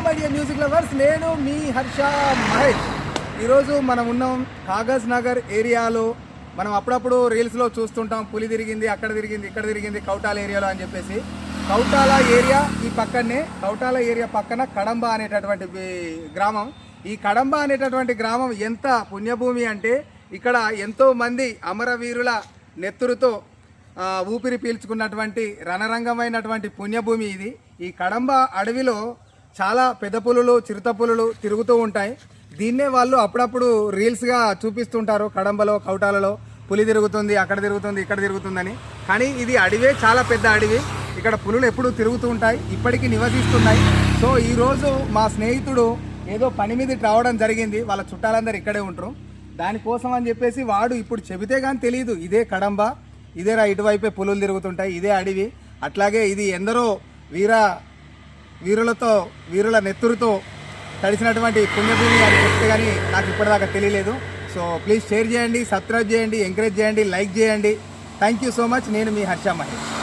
My dear music lovers, నేను మీ హర్ష మహేష్. ఈరోజు మనం ఉన్నాం కాగజ్ నగర్ ఏరియాలో. మనం అప్పుడప్పుడు రీల్స్లో చూస్తుంటాం, పులి తిరిగింది, అక్కడ తిరిగింది, ఇక్కడ తిరిగింది, కౌటాల ఏరియాలో అని చెప్పేసి. కౌటాల ఏరియా ఈ పక్కనే, కౌటాల ఏరియా పక్కన కడంబ అనేటటువంటి గ్రామం. ఈ కడంబ అనేటటువంటి గ్రామం ఎంత పుణ్యభూమి అంటే, ఇక్కడ ఎంతోమంది అమరవీరుల నెత్తురుతో ఊపిరి పీల్చుకున్నటువంటి రణరంగమైనటువంటి పుణ్యభూమి ఇది. ఈ కడంబ అడవిలో చాలా పెద్ద పులులు, చిరుత పులులు తిరుగుతూ ఉంటాయి. దీన్నే వాళ్ళు అప్పుడప్పుడు రీల్స్గా చూపిస్తుంటారు. కడంబలో, కౌటాలలో పులి తిరుగుతుంది, అక్కడ తిరుగుతుంది, ఇక్కడ తిరుగుతుందని. కానీ ఇది అడవే, చాలా పెద్ద అడవి. ఇక్కడ పులులు ఎప్పుడూ తిరుగుతూ ఉంటాయి, ఇప్పటికీ నివసిస్తున్నాయి. సో ఈరోజు మా స్నేహితుడు ఏదో పని మీద రావడం జరిగింది. వాళ్ళ చుట్టాలందరూ ఇక్కడే ఉంటారు. దానికోసం అని చెప్పేసి వాడు ఇప్పుడు చెబితే కానీ తెలియదు, ఇదే కడంబ, ఇదేరా ఇటువైపే పులులు తిరుగుతుంటాయి, ఇదే అడవి. అట్లాగే ఇది ఎందరో వీరుల నెత్తురుతో తడిసినటువంటి పుణ్యభూమి అని చెప్తే కానీ నాకు ఇప్పటిదాకా తెలియలేదు. సో ప్లీజ్ షేర్ చేయండి, సబ్స్క్రైబ్ చేయండి, ఎంకరేజ్ చేయండి, లైక్ చేయండి. Thank you so much. నేను మీ హర్ష మహేష్.